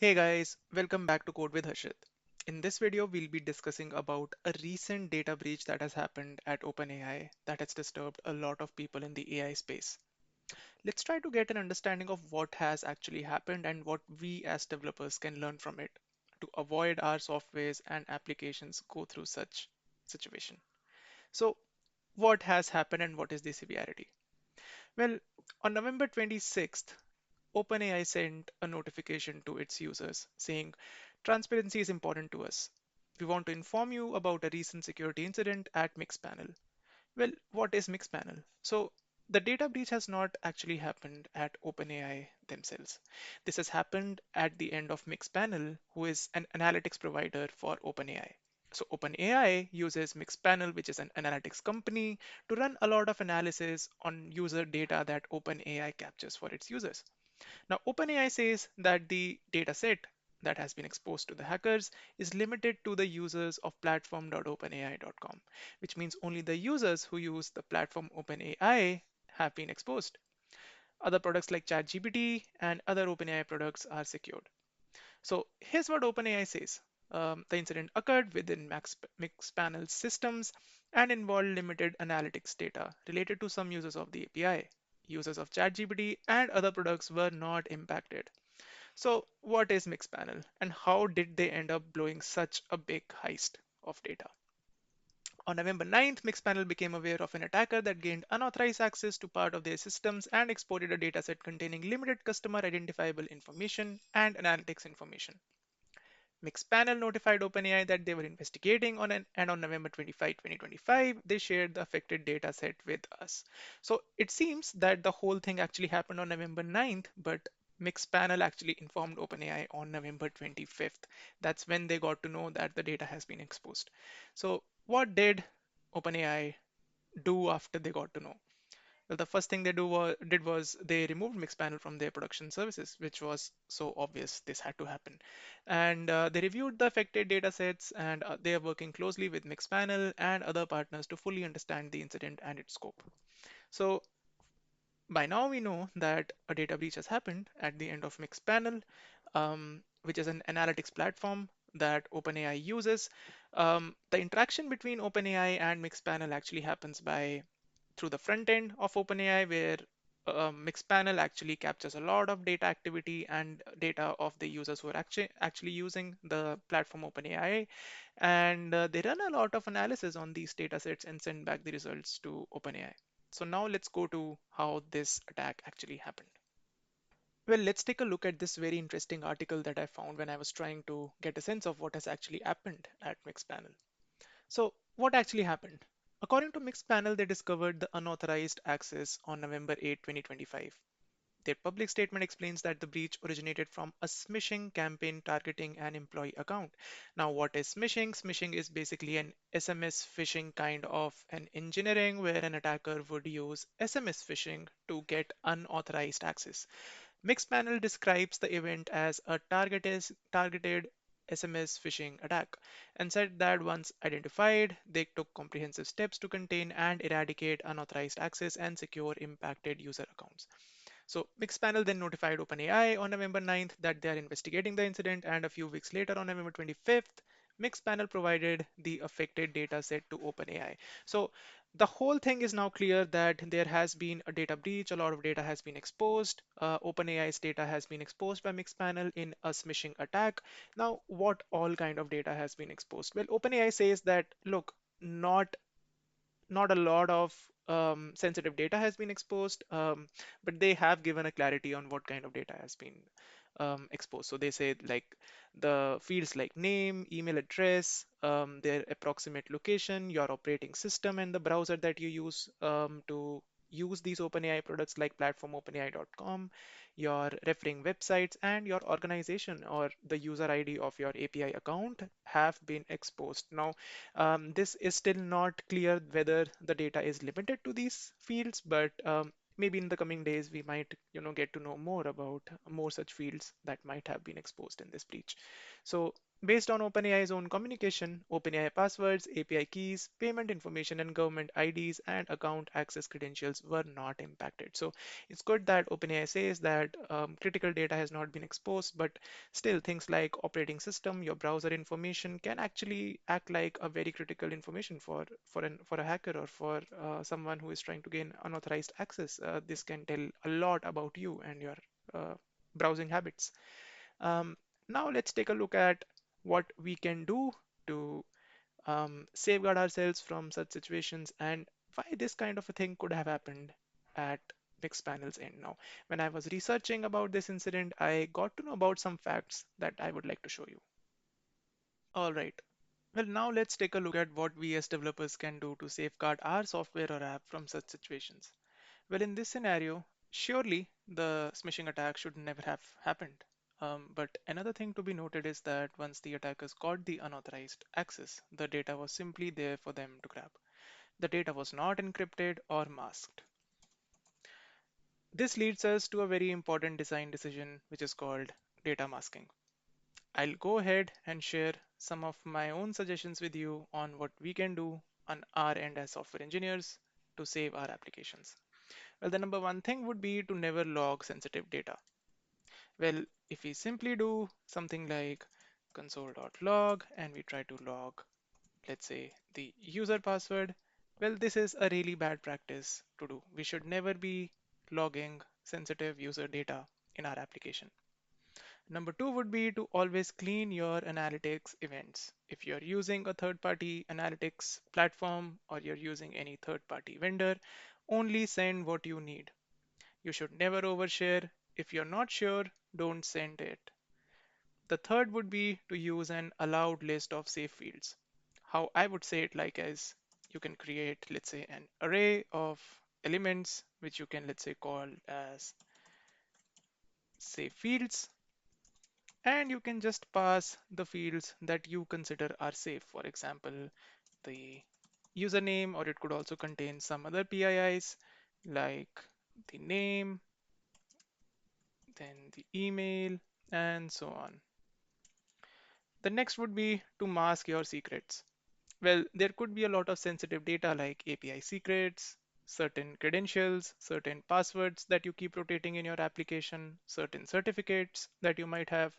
Hey guys, welcome back to Code with Harshit. In this video, we'll be discussing about a recent data breach that has happened at OpenAI that has disturbed a lot of people in the AI space. Let's try to get an understanding of what has actually happened and what we as developers can learn from it to avoid our softwares and applications go through such situation. So, what has happened and what is the severity? Well, on November 26th, OpenAI sent a notification to its users saying, transparency is important to us. We want to inform you about a recent security incident at Mixpanel. Well, what is Mixpanel? So, the data breach has not actually happened at OpenAI themselves. This has happened at the end of Mixpanel, who is an analytics provider for OpenAI. So OpenAI uses Mixpanel, which is an analytics company, to run a lot of analysis on user data that OpenAI captures for its users. Now, OpenAI says that the data set that has been exposed to the hackers is limited to the users of platform.openai.com, which means only the users who use the platform OpenAI have been exposed. Other products like ChatGPT and other OpenAI products are secured. So here's what OpenAI says. The incident occurred within Mixpanel systems and involved limited analytics data related to some users of the API. Users of ChatGPT and other products were not impacted. So what is Mixpanel and how did they end up blowing such a big heist of data? On November 9th, Mixpanel became aware of an attacker that gained unauthorized access to part of their systems and exported a dataset containing limited customer identifiable information and analytics information. Mixpanel notified OpenAI that they were investigating and on November 25, 2025, they shared the affected data set with us. So it seems that the whole thing actually happened on November 9th, but Mixpanel actually informed OpenAI on November 25th. That's when they got to know that the data has been exposed. So what did OpenAI do after they got to know? Well, the first thing did was they removed Mixpanel from their production services, which was so obvious this had to happen. And they reviewed the affected data sets and they are working closely with Mixpanel and other partners to fully understand the incident and its scope. So by now we know that a data breach has happened at the end of Mixpanel, which is an analytics platform that OpenAI uses. The interaction between OpenAI and Mixpanel actually happens by through the front end of OpenAI, where Mixpanel actually captures a lot of data activity and data of the users who are actually using the platform OpenAI, and they run a lot of analysis on these data sets and send back the results to OpenAI. So now let's go to how this attack actually happened. Well, let's take a look at this very interesting article that I found when I was trying to get a sense of what has actually happened at Mixpanel. So, what actually happened? According to Mixpanel, they discovered the unauthorized access on November 8, 2025. Their public statement explains that the breach originated from a smishing campaign targeting an employee account. Now, what is smishing? Smishing is basically an SMS phishing kind of an engineering where an attacker would use SMS phishing to get unauthorized access. Mixpanel describes the event as a targeted SMS phishing attack and said that once identified, they took comprehensive steps to contain and eradicate unauthorized access and secure impacted user accounts. So Mixpanel then notified OpenAI on November 9th that they are investigating the incident, and a few weeks later, on November 25th, Mixpanel provided the affected data set to OpenAI. So the whole thing is now clear that there has been a data breach, a lot of data has been exposed. OpenAI's data has been exposed by Mixpanel in a smishing attack. Now, what all kind of data has been exposed? Well, OpenAI says that, look, not not a lot of sensitive data has been exposed, but they have given a clarity on what kind of data has been exposed. So they say like the fields like name, email address, their approximate location, your operating system, and the browser that you use to use these OpenAI products like platform openai.com, your referring websites, and your organization or the user ID of your API account have been exposed. Now, this is still not clear whether the data is limited to these fields, but maybe in the coming days we might get to know more about more such fields that might have been exposed in this breach. So based on OpenAI's own communication, OpenAI passwords, API keys, payment information, and government IDs and account access credentials were not impacted. So it's good that OpenAI says that critical data has not been exposed, but still things like operating system, your browser information can actually act like a very critical information for a hacker or for someone who is trying to gain unauthorized access. This can tell a lot about you and your uh, browsing habits. Um, Now let's take a look at what we can do to safeguard ourselves from such situations and why this kind of a thing could have happened at Mixpanel's end. Now, when I was researching about this incident, I got to know about some facts that I would like to show you. All right. Well, now let's take a look at what we as developers can do to safeguard our software or app from such situations. Well, in this scenario, surely the smishing attack should never have happened. But another thing to be noted is that once the attackers got the unauthorized access, the data was simply there for them to grab. The data was not encrypted or masked. This leads us to a very important design decision, which is called data masking. I'll go ahead and share some of my own suggestions with you on what we can do on our end as software engineers to save our applications. Well, the number one thing would be to never log sensitive data. Well, if we simply do something like console.log and we try to log, let's say, the user password, well, this is a really bad practice to do. We should never be logging sensitive user data in our application. Number two would be to always clean your analytics events. If you're using a third-party analytics platform or you're using any third-party vendor, only send what you need. You should never overshare. If you're not sure, don't send it. The third would be to use an allowed list of safe fields. How I would say it like is you can create, let's say, an array of elements which you can, let's say, call as safe fields, and you can just pass the fields that you consider are safe. For example, the username, or it could also contain some other PIIs like the name, then the email, and so on. The next would be to mask your secrets. Well, there could be a lot of sensitive data like API secrets, certain credentials, certain passwords that you keep rotating in your application, certain certificates that you might have.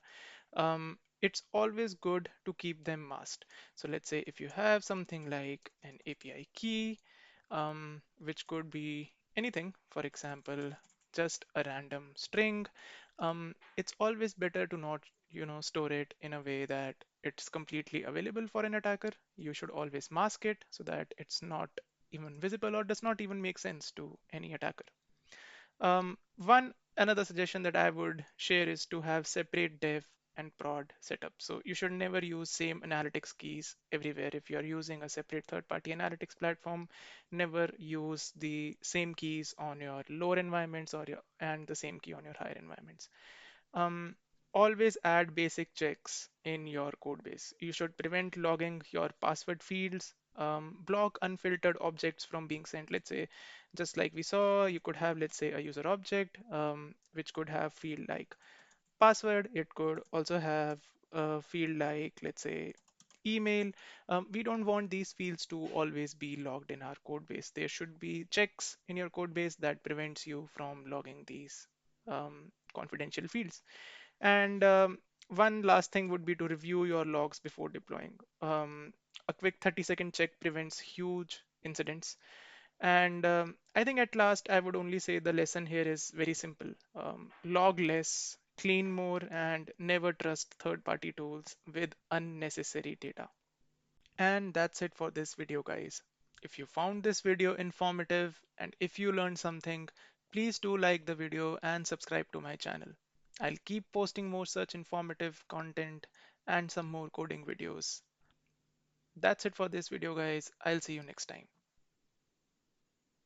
It's always good to keep them masked. So let's say if you have something like an API key, which could be anything, for example, just a random string, it's always better to not, store it in a way that it's completely available for an attacker. You should always mask it so that it's not even visible or does not even make sense to any attacker. One another suggestion that I would share is to have separate dev and prod setup. So you should never use same analytics keys everywhere. If you're using a separate third-party analytics platform, never use the same keys on your lower environments and the same key on your higher environments. Um, Always add basic checks in your code base. You should prevent logging your password fields, block unfiltered objects from being sent. Let's say, just like we saw, you could have, let's say, a user object, which could have field like password. It could also have a field like, let's say, email. We don't want these fields to always be logged in our code base. There should be checks in your code base that prevents you from logging these confidential fields. And one last thing would be to review your logs before deploying. A quick 30-second check prevents huge incidents. And I think at last, I would only say the lesson here is very simple. Log less, clean more, and never trust third-party tools with unnecessary data. And that's it for this video, guys. If you found this video informative and if you learned something, please do like the video and subscribe to my channel. I'll keep posting more such informative content and some more coding videos. That's it for this video, guys. I'll see you next time.